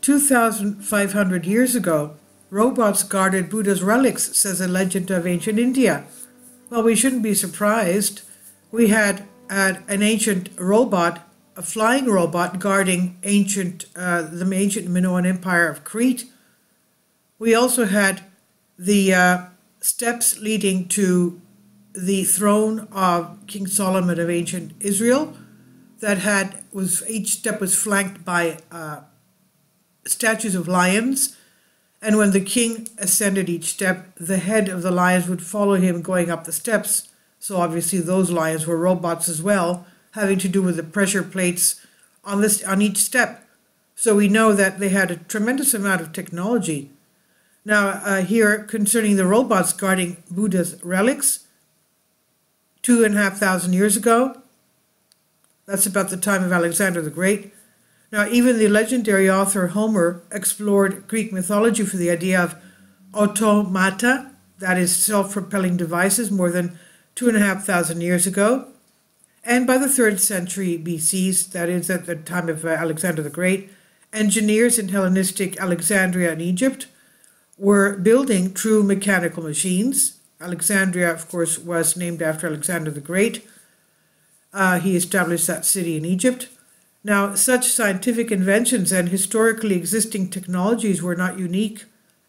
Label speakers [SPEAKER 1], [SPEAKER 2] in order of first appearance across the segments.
[SPEAKER 1] 2,500 years ago, robots guarded Buddha's relics, says a legend of ancient India. Well, we shouldn't be surprised. We had an ancient robot, a flying robot, guarding the ancient Minoan Empire of Crete. We also had the steps leading to the throne of King Solomon of ancient Israel. Each step was flanked by statues of lions, and when the king ascended each step, the head of the lions would follow him going up the steps. So obviously those lions were robots as well, having to do with the pressure plates on each step. So we know that they had a tremendous amount of technology. Now here, concerning the robots guarding Buddha's relics, 2,500 years ago, that's about the time of Alexander the Great. Now, even the legendary author Homer explored Greek mythology for the idea of automata, that is, self-propelling devices, more than 2,500 years ago. And by the 3rd century BC, that is, at the time of Alexander the Great, engineers in Hellenistic Alexandria and Egypt were building true mechanical machines. Alexandria, of course, was named after Alexander the Great. He established that city in Egypt. Now, such scientific inventions and historically existing technologies were not unique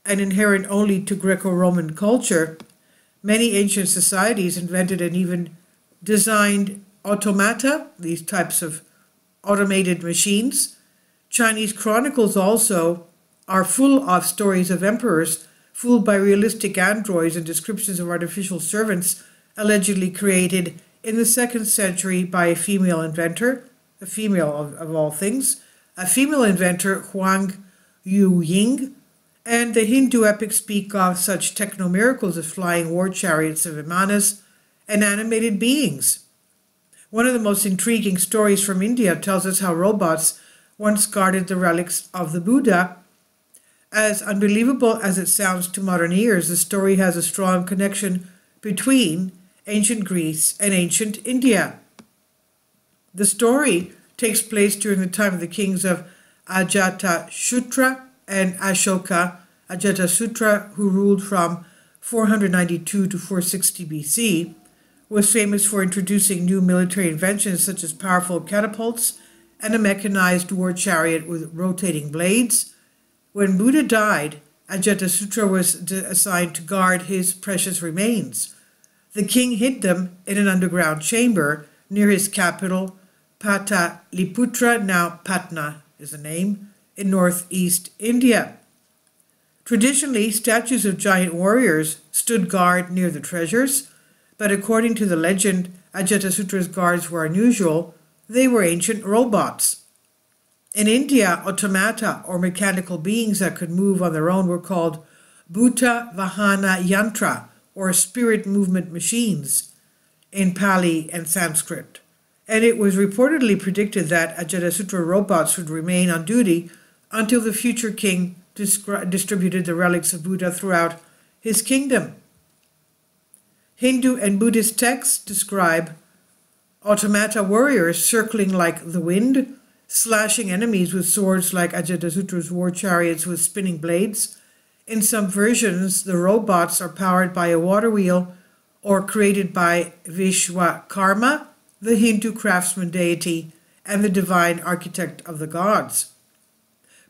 [SPEAKER 1] and inherent only to Greco-Roman culture. Many ancient societies invented and even designed automata, these types of automated machines. Chinese chronicles also are full of stories of emperors fooled by realistic androids and descriptions of artificial servants allegedly created in the 2nd century by a female inventor, a female of all things, a female inventor, Huang Yu-ying, and the Hindu epics speak of such techno-miracles as flying war chariots of Vimanas and animated beings. One of the most intriguing stories from India tells us how robots once guarded the relics of the Buddha. As unbelievable as it sounds to modern ears, the story has a strong connection between ancient Greece and ancient India. The story takes place during the time of the kings of Ajatashatru and Ashoka. Ajatashatru, who ruled from 492 to 460 BC, was famous for introducing new military inventions such as powerful catapults and a mechanized war chariot with rotating blades. When Buddha died, Ajatashatru was assigned to guard his precious remains. The king hid them in an underground chamber near his capital, Pataliputra, now Patna is the name, in northeast India. Traditionally, statues of giant warriors stood guard near the treasures, but according to the legend, Ajatasatru's guards were unusual. They were ancient robots. In India, automata, or mechanical beings that could move on their own, were called Bhuta Vahana Yantra, or spirit movement machines, in Pali and Sanskrit. And it was reportedly predicted that Ajatasattu robots would remain on duty until the future king distributed the relics of Buddha throughout his kingdom. Hindu and Buddhist texts describe automata warriors circling like the wind, slashing enemies with swords like Ajatasattu's war chariots with spinning blades. In some versions, the robots are powered by a water wheel or created by Vishwakarma, the Hindu craftsman deity and the divine architect of the gods.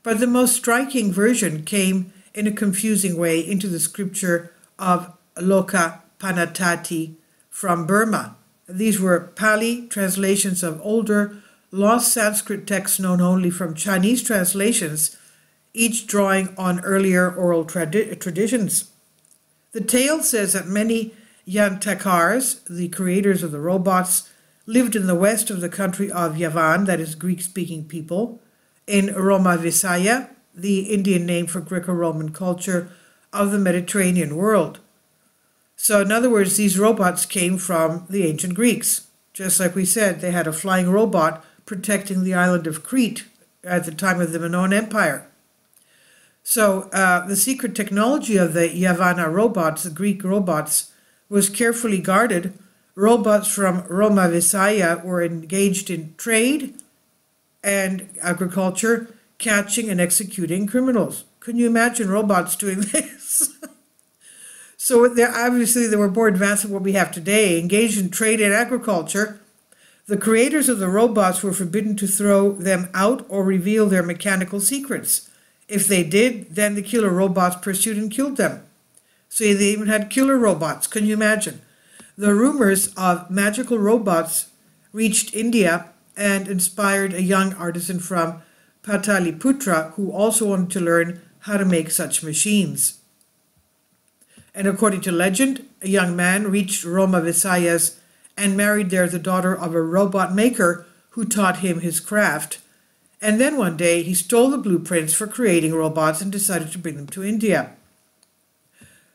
[SPEAKER 1] But the most striking version came in a confusing way into the scripture of Loka Panatati from Burma. These were Pali translations of older, lost Sanskrit texts known only from Chinese translations, each drawing on earlier oral traditions. The tale says that many Yantakars, the creators of the robots, lived in the west of the country of Yavan, that is Greek-speaking people, in Roma Visaya, the Indian name for Greco-Roman culture of the Mediterranean world. So in other words, these robots came from the ancient Greeks. Just like we said, they had a flying robot protecting the island of Crete at the time of the Minoan Empire. So the secret technology of the Yavana robots, the Greek robots, was carefully guarded. Robots from Roma Visaya were engaged in trade and agriculture, catching and executing criminals. Can you imagine robots doing this? So obviously they were more advanced than what we have today, engaged in trade and agriculture. The creators of the robots were forbidden to throw them out or reveal their mechanical secrets. If they did, then the killer robots pursued and killed them. So they even had killer robots. Can you imagine? The rumors of magical robots reached India and inspired a young artisan from Pataliputra who also wanted to learn how to make such machines. And according to legend, a young man reached Roma Visayas and married there the daughter of a robot maker who taught him his craft. And then one day he stole the blueprints for creating robots and decided to bring them to India.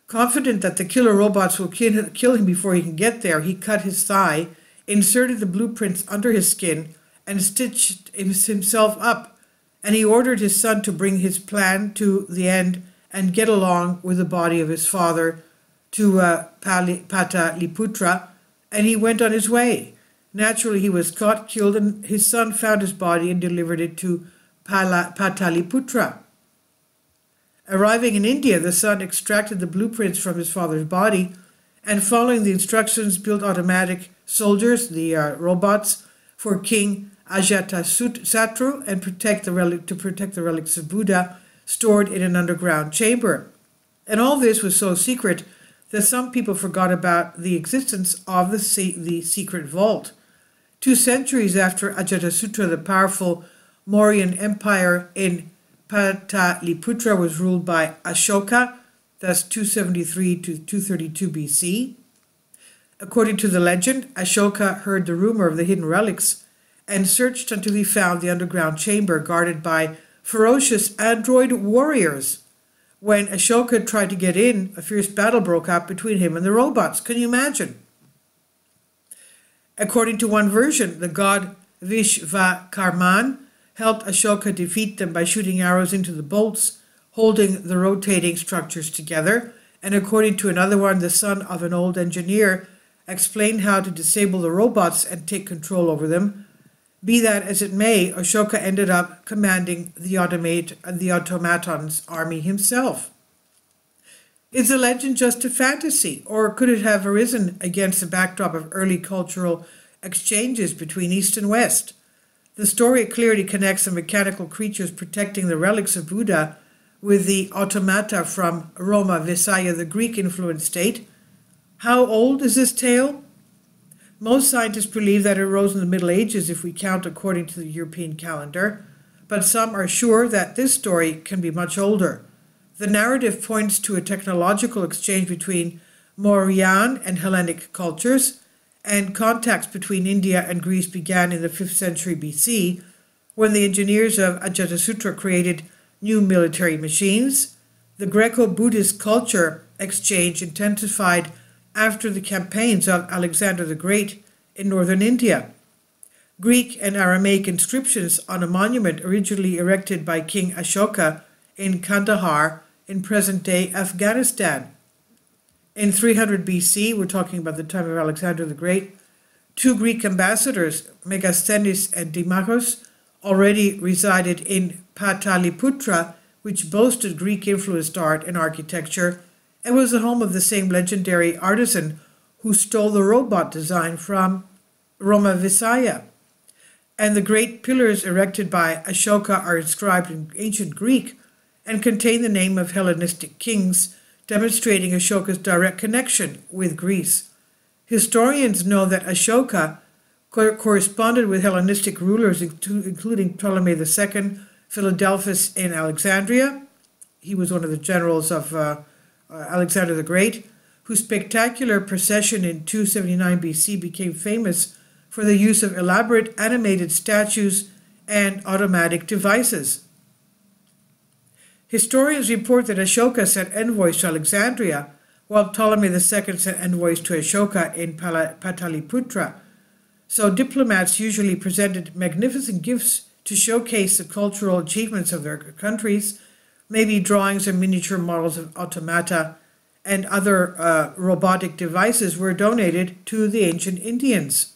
[SPEAKER 1] Confident that the killer robots will kill him before he can get there, he cut his thigh, inserted the blueprints under his skin, and stitched himself up. And he ordered his son to bring his plan to the end and get along with the body of his father to Pataliputra, and he went on his way. Naturally, he was caught, killed, and his son found his body and delivered it to Pataliputra. Arriving in India, the son extracted the blueprints from his father's body and, following the instructions, built automatic soldiers, the robots, for King Ajatasattu and protect the relics of Buddha stored in an underground chamber. And all this was so secret that some people forgot about the existence of the secret vault. 2 centuries after Ajatasattu, the powerful Mauryan Empire in Pataliputra was ruled by Ashoka, thus 273 to 232 BC. According to the legend, Ashoka heard the rumor of the hidden relics and searched until he found the underground chamber guarded by ferocious android warriors. When Ashoka tried to get in, a fierce battle broke out between him and the robots. Can you imagine? According to one version, the god Vishvakarman helped Ashoka defeat them by shooting arrows into the bolts, holding the rotating structures together. And according to another one, the son of an old engineer explained how to disable the robots and take control over them. Be that as it may, Ashoka ended up commanding the automaton's army himself. Is the legend just a fantasy, or could it have arisen against the backdrop of early cultural exchanges between East and West? The story clearly connects the mechanical creatures protecting the relics of Buddha with the automata from Roma Visaya, the Greek-influenced state. How old is this tale? Most scientists believe that it arose in the Middle Ages if we count according to the European calendar, but some are sure that this story can be much older. The narrative points to a technological exchange between Mauryan and Hellenic cultures, and contacts between India and Greece began in the 5th century BC, when the engineers of Ajatasattu created new military machines. The Greco-Buddhist culture exchange intensified after the campaigns of Alexander the Great in northern India. Greek and Aramaic inscriptions on a monument originally erected by King Ashoka in Kandahar in present-day Afghanistan. In 300 BC, we're talking about the time of Alexander the Great, 2 Greek ambassadors, Megasthenes and Dimachos, already resided in Pataliputra, which boasted Greek-influenced art and architecture, and was the home of the same legendary artisan who stole the robot design from Roma Visaya. And the great pillars erected by Ashoka are inscribed in ancient Greek and contain the name of Hellenistic kings, demonstrating Ashoka's direct connection with Greece. Historians know that Ashoka corresponded with Hellenistic rulers, including Ptolemy II, Philadelphus in Alexandria. He was one of the generals of Alexander the Great, whose spectacular procession in 279 BC became famous for the use of elaborate animated statues and automatic devices. Historians report that Ashoka sent envoys to Alexandria, while Ptolemy II sent envoys to Ashoka in Pataliputra. So diplomats usually presented magnificent gifts to showcase the cultural achievements of their countries. Maybe drawings or miniature models of automata and other robotic devices were donated to the ancient Indians.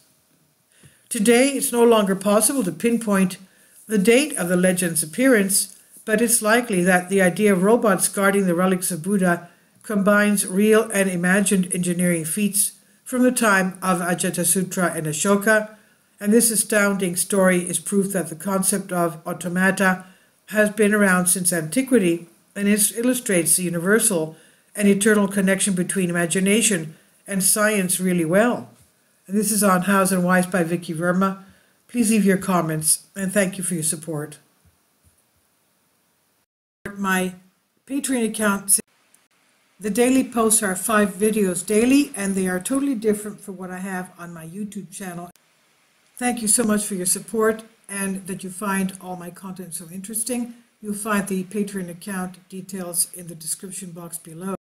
[SPEAKER 1] Today, it's no longer possible to pinpoint the date of the legend's appearance, but it's likely that the idea of robots guarding the relics of Buddha combines real and imagined engineering feats from the time of Ajatasattu and Ashoka, and this astounding story is proof that the concept of automata has been around since antiquity, and it illustrates the universal and eternal connection between imagination and science really well. And this is on Hows and Whys by Vicky Verma. Please leave your comments, and thank you for your support. My Patreon account, the daily posts are 5 videos daily, and they are totally different from what I have on my YouTube channel. Thank you so much for your support and that you find all my content so interesting. You'll find the Patreon account details in the description box below.